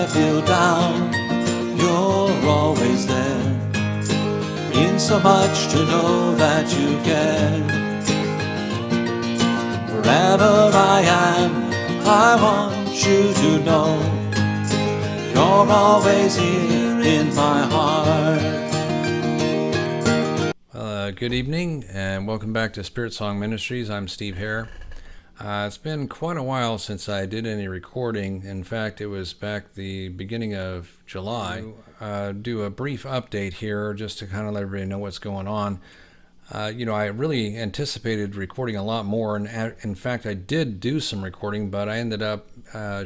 feel down, you're always there. Means so much to know that you care. Wherever I am, I want you to know you're always here in my heart. Good evening and welcome back to SpiritSongMinistries. I'm Steve Hare. It's been quite a while since I did any recording. In fact, it was back the beginning of July. Do a brief update here just to kind of let everybody know what's going on. I really anticipated recording a lot more, and in fact, I did do some recording, but I ended up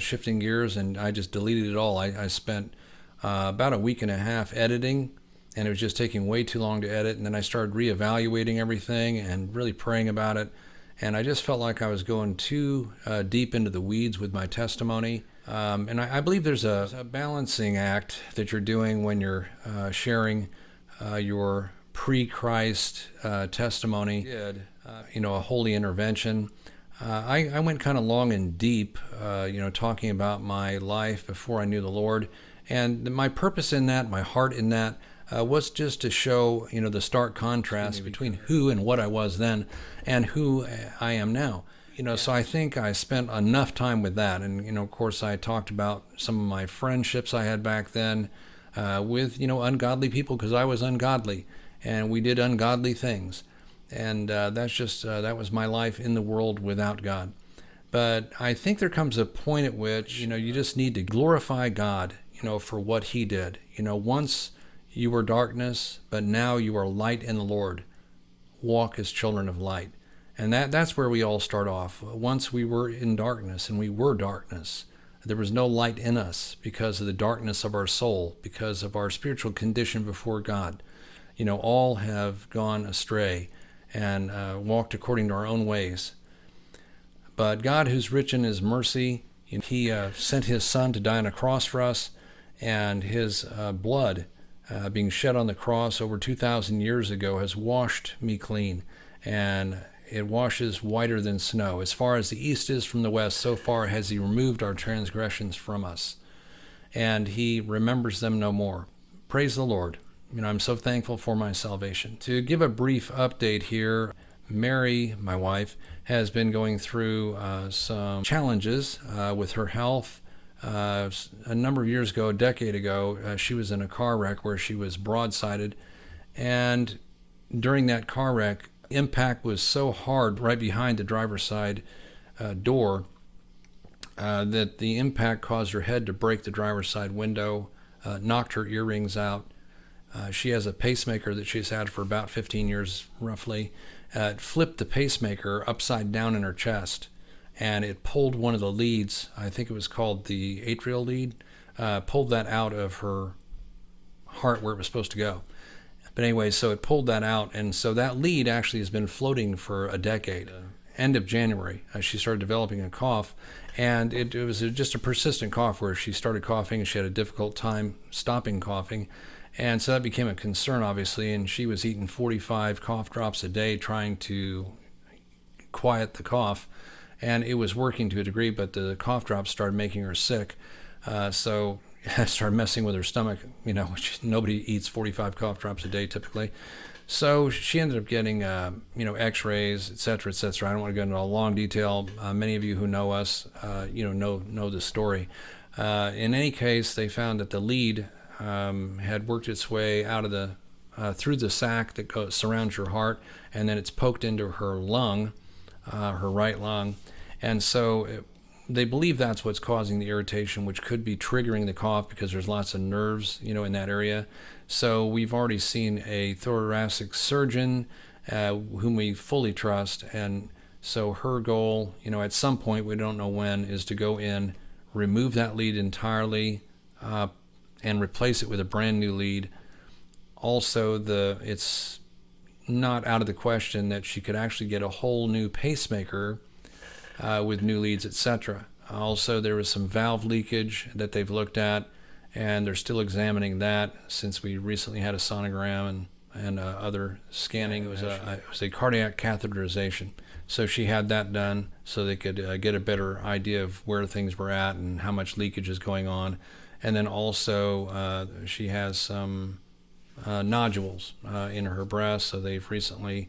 shifting gears and I just deleted it all. I spent about a week and a half editing, and it was just taking way too long to edit, and then I started reevaluating everything and really praying about it, and I just felt like I was going too deep into the weeds with my testimony. And I believe there's a balancing act that you're doing when you're sharing your pre-Christ testimony, a holy intervention. I went kind of long and deep, talking about my life before I knew the Lord, and my purpose in that, my heart in that, was just to show, the stark contrast between who and what I was then and who I am now. So I think I spent enough time with that. And, of course, I talked about some of my friendships I had back then with, ungodly people, because I was ungodly and we did ungodly things. And that was my life in the world without God. But I think there comes a point at which, you just need to glorify God, for what he did. Once you were darkness, but now you are light in the Lord. Walk as children of light. And that's where we all start off. Once we were in darkness, and we were darkness. There was no light in us because of the darkness of our soul, because of our spiritual condition before God. All have gone astray and walked according to our own ways. But God, who's rich in his mercy, he sent his Son to die on a cross for us, and his blood being shed on the cross over 2,000 years ago has washed me clean, and it washes whiter than snow. As far as the east is from the west, so far has he removed our transgressions from us, and he remembers them no more. Praise the Lord. I'm so thankful for my salvation. To give a brief update here, Mary, my wife, has been going through some challenges with her health. A number of years ago, a decade ago, she was in a car wreck where she was broadsided, and during that car wreck, impact was so hard right behind the driver's side door that the impact caused her head to break the driver's side window, knocked her earrings out. She has a pacemaker that she's had for about 15 years, roughly. It flipped the pacemaker upside down in her chest, and it pulled one of the leads, I think it was called the atrial lead, pulled that out of her heart where it was supposed to go. But anyway, so it pulled that out, and so that lead actually has been floating for a decade. End of January, she started developing a cough, and it was just a persistent cough where she started coughing and she had a difficult time stopping coughing. And so that became a concern, obviously, and she was eating 45 cough drops a day trying to quiet the cough. And it was working to a degree, but the cough drops started making her sick. So I started messing with her stomach, which nobody eats 45 cough drops a day typically. So she ended up getting, x-rays, et cetera, et cetera. I don't want to go into a long detail. Many of you who know us, know the story. In any case, they found that the lead had worked its way out of through the sac that surrounds your heart, and then it's poked into her lung, her right lung. And so they believe that's what's causing the irritation, which could be triggering the cough because there's lots of nerves, in that area. So we've already seen a thoracic surgeon whom we fully trust. And so her goal, at some point, we don't know when, is to go in, remove that lead entirely, and replace it with a brand new lead. Also, it's not out of the question that she could actually get a whole new pacemaker with new leads, etc. Also, there was some valve leakage that they've looked at, and they're still examining that since we recently had a sonogram and other scanning. It was a cardiac catheterization. So she had that done so they could get a better idea of where things were at and how much leakage is going on. And then also she has some nodules in her breast, so they've recently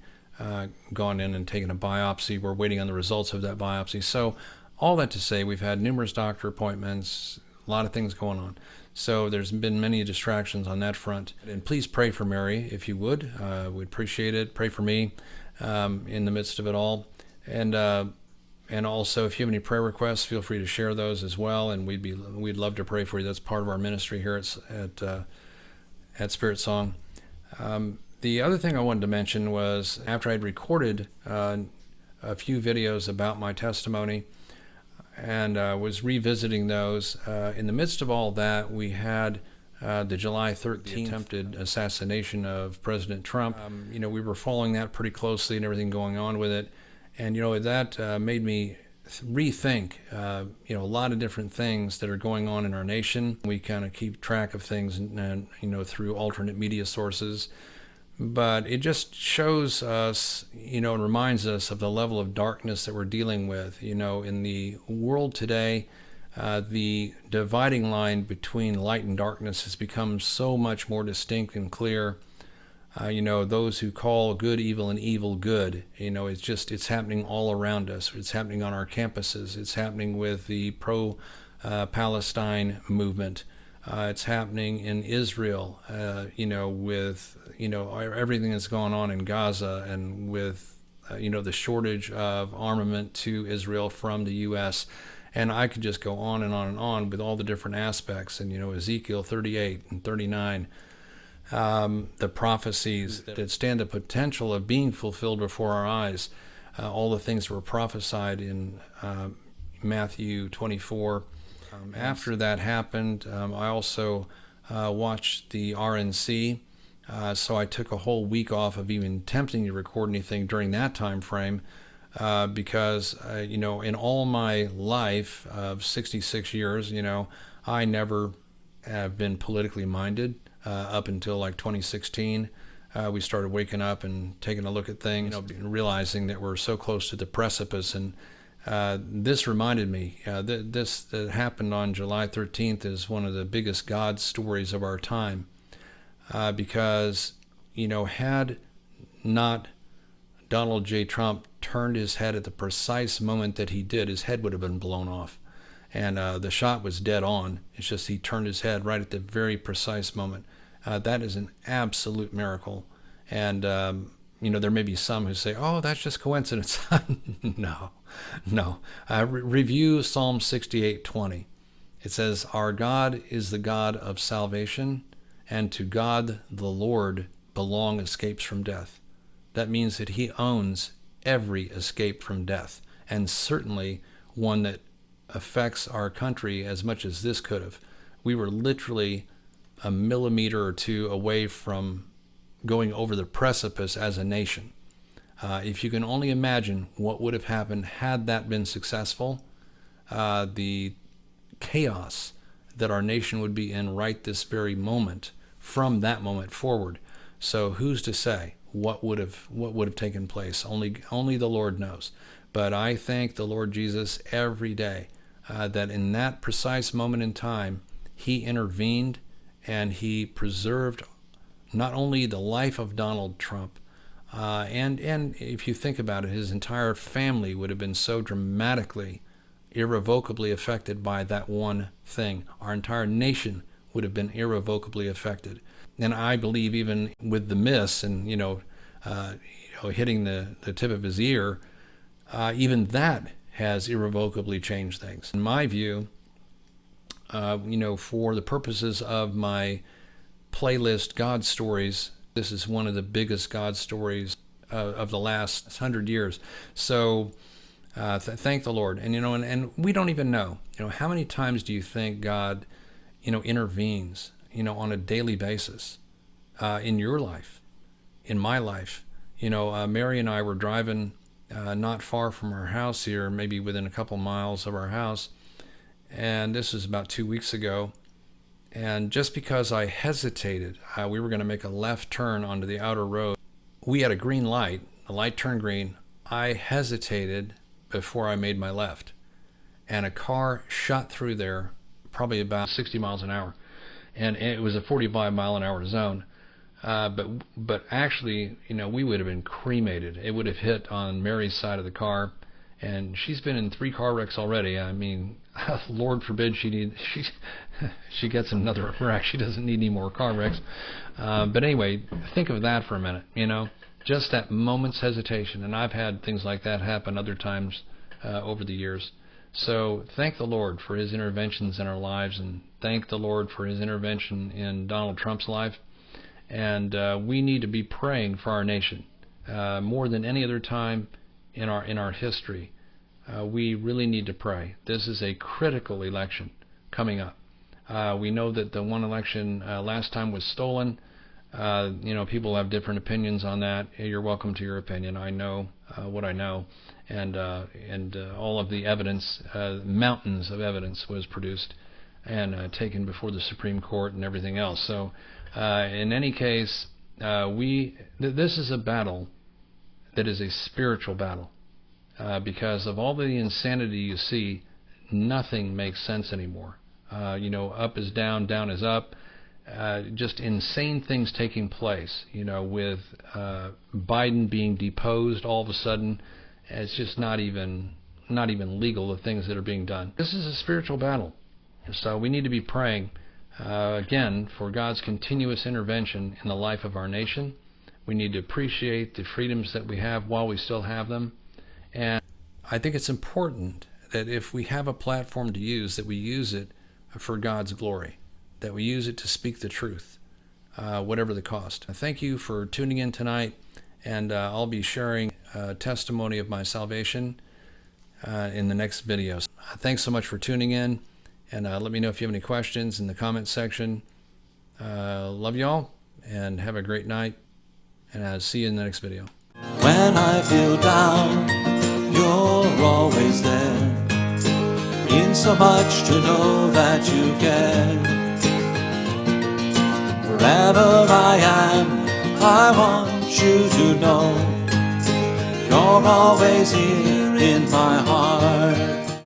gone in and taken a biopsy. We're waiting on the results of that biopsy. So all that to say, we've had numerous doctor appointments, a lot of things going on. So there's been many distractions on that front. And please pray for Mary if you would. We'd appreciate it. Pray for me in the midst of it all. And also, if you have any prayer requests, feel free to share those as well. And we'd love to pray for you. That's part of our ministry here at Spirit Song. The other thing I wanted to mention was after I'd recorded a few videos about my testimony and was revisiting those, in the midst of all that, we had the July 13th attempted assassination of President Trump. We were following that pretty closely and everything going on with it. And, that made me rethink, a lot of different things that are going on in our nation. We kind of keep track of things, and through alternate media sources. But it just shows us, and reminds us of the level of darkness that we're dealing with. In the world today, the dividing line between light and darkness has become so much more distinct and clear. Those who call good evil and evil good, it's happening all around us. It's happening on our campuses. It's happening with the pro-Palestine movement. It's happening in Israel, with, everything that's going on in Gaza, and with, the shortage of armament to Israel from the U.S. And I could just go on and on and on with all the different aspects. And, Ezekiel 38 and 39, the prophecies that stand the potential of being fulfilled before our eyes, all the things that were prophesied in Matthew 24. After that happened, I also watched the RNC, so I took a whole week off of even attempting to record anything during that time frame, because in all my life of 66 years, I never have been politically minded up until like 2016. We started waking up and taking a look at things, realizing that we're so close to the precipice. And this reminded me, this that happened on July 13th is one of the biggest God stories of our time, because, had not Donald J. Trump turned his head at the precise moment that he did, his head would have been blown off. And the shot was dead on. It's just he turned his head right at the very precise moment. That is an absolute miracle. And, there may be some who say, oh, that's just coincidence. No. Review Psalm 68:20. It says, our God is the God of salvation, and to God the Lord belong escapes from death. That means that he owns every escape from death, and certainly one that affects our country as much as this could have. We were literally a millimeter or two away from going over the precipice as a nation. If you can only imagine what would have happened had that been successful, the chaos that our nation would be in right this very moment, from that moment forward. So who's to say what would have taken place? Only the Lord knows. But I thank the Lord Jesus every day that in that precise moment in time, he intervened and he preserved not only the life of Donald Trump, and if you think about it, his entire family would have been so dramatically, irrevocably affected by that one thing. Our entire nation would have been irrevocably affected. And I believe even with the miss and, hitting the tip of his ear, even that has irrevocably changed things. In my view, for the purposes of my playlist God Stories, this is one of the biggest God stories of the last 100 years. So thank the Lord. And, and we don't even know, how many times do you think God, intervenes, on a daily basis in your life, in my life. Mary and I were driving not far from our house here, maybe within a couple miles of our house. And this was about 2 weeks ago. And just because I hesitated, we were going to make a left turn onto the outer road. We had a green light. The light turned green. I hesitated before I made my left. And a car shot through there probably about 60 miles an hour, and it was a 45-mile-an-hour zone. But actually, we would have been cremated. It would have hit on Mary's side of the car, and she's been in 3 car wrecks already. I mean, Lord forbid she gets another wreck. She doesn't need any more car wrecks. But anyway, think of that for a minute. Just that moment's hesitation. And I've had things like that happen other times over the years. So thank the Lord for His interventions in our lives, and thank the Lord for His intervention in Donald Trump's life. And we need to be praying for our nation more than any other time in our history. We really need to pray. This is a critical election coming up. We know that the one election last time was stolen. People have different opinions on that. You're welcome to your opinion. I know what I know, and all of the evidence, mountains of evidence, was produced and taken before the Supreme Court and everything else. So, in any case, this is a battle that is a spiritual battle, because of all the insanity you see. Nothing makes sense anymore. Up is down, down is up. Just insane things taking place. With Biden being deposed all of a sudden, it's just not even legal, the things that are being done. This is a spiritual battle, so we need to be praying again for God's continuous intervention in the life of our nation. We need to appreciate the freedoms that we have while we still have them, and I think it's important that if we have a platform to use, that we use it for God's glory, that we use it to speak the truth, whatever the cost. Thank you for tuning in tonight, and I'll be sharing a testimony of my salvation in the next videos. Thanks so much for tuning in, and let me know if you have any questions in the comments section. Love y'all, and have a great night, and I'll see you in the next video. When I feel down, you're always there. Means so much to know that you care. Wherever I am, I want you to know you're always here in my heart.